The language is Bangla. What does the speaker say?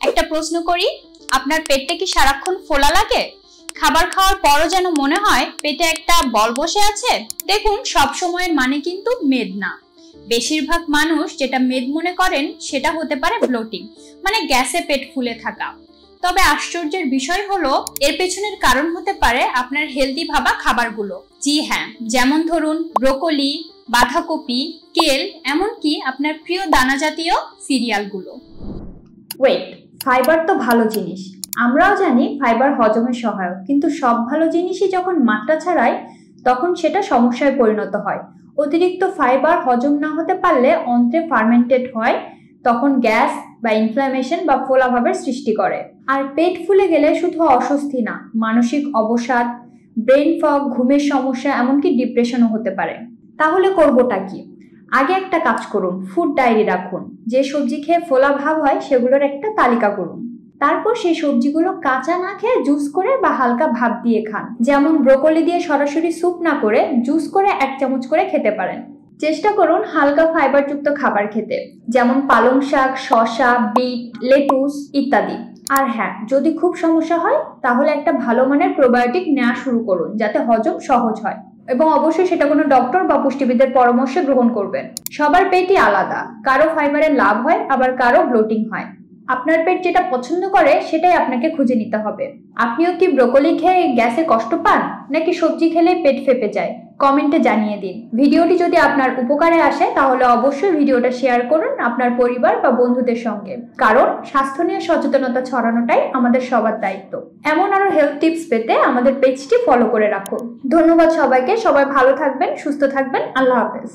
একটা প্রশ্ন করি, আপনার পেটটা কি সারাক্ষণ ফোলা লাগে? খাবার খাওয়ার পরও যেন মনে হয় পেটে একটা বল বসে আছে? দেখুন, সব সময়ের মানে কিন্তু মেদ না। বেশিরভাগ মানুষ যেটা মেদ মনে করেন সেটা হতে পারে ব্লোটিং, মানে গ্যাসে পেট ফুলে থাকা। তবে আশ্চর্যের বিষয় হলো এর পেছনের কারণ হতে পারে আপনার হেলদি ভাবা খাবারগুলো। জি হ্যাঁ, যেমন ধরুন ব্রোকলি, বাঁধাকপি, কেল, এমনকি আপনার প্রিয় দানা জাতীয় সিরিয়ালগুলো। ওয়েট, ফাইবার তো ভালো জিনিস, আমরাও জানি ফাইবার হজমে সহায়ক, কিন্তু সব ভালো জিনিসই যখন মাত্রা ছাড়ায় তখন সেটা সমস্যায় পরিণত হয়। অতিরিক্ত ফাইবার হজম না হতে পারলে অন্ত্রে ফার্মেন্টেড হয়, তখন গ্যাস বা ইনফ্ল্যামেশন বা ফোলাভাবের সৃষ্টি করে। আর পেট ফুলে গেলে শুধু অস্বস্তি না, মানসিক অবসাদ, ব্রেন ফগ, ঘুমের সমস্যা, এমনকি ডিপ্রেশনও হতে পারে। তাহলে করবোটা কি? আগে একটা কাজ করুন, ফুড ডায়েরি রাখুন। যে সবজি খেয়ে ফোলা ভাব হয় সেগুলোর একটা তালিকা করুন। তারপর সেই সবজিগুলো কাঁচা না খেয়ে জুস করে বা হালকা ভাপ দিয়ে খান। যেমন ব্রোকলি দিয়ে সরাসরি স্যুপ না করে জুস করে 1 চামচ করে খেতে পারেন। চেষ্টা করুন হালকা ফাইবারযুক্ত খাবার খেতে, যেমন পালং শাক, শসা, বিট, লেটুস ইত্যাদি। আর হ্যাঁ, যদি খুব সমস্যা হয় তাহলে একটা ভালো মানের প্রোবায়োটিক নেওয়া শুরু করুন, যাতে হজম সহজ হয়। এবং অবশ্যই সেটা কোনো ডক্টর বা পুষ্টিবিদের পরামর্শ গ্রহণ করবেন। সবার পেটই আলাদা, কারো ফাইবারের লাভ হয়, আবার কারো ব্লোটিং হয়। আপনার পেট যেটা পছন্দ করে সেটাই আপনাকে খুঁজে নিতে হবে। আপনিও কি ব্রোকলি খেয়ে গ্যাসে কষ্ট পান, নাকি সবজি খেলে পেট ফেপে যায়? কমেন্টে জানিয়ে দিন। ভিডিওটি যদি আপনার উপকারে আসে তাহলে অবশ্যই ভিডিওটা শেয়ার করুন আপনার পরিবার বা বন্ধুদের সঙ্গে, কারণ স্বাস্থ্য নিয়ে সচেতনতা ছড়ানোটাই আমাদের সবার দায়িত্ব। এমন আরো হেলথ টিপস পেতে আমাদের পেজটি ফলো করে রাখুন। ধন্যবাদ সবাইকে, সবাই ভালো থাকবেন, সুস্থ থাকবেন। আল্লাহ হাফেজ।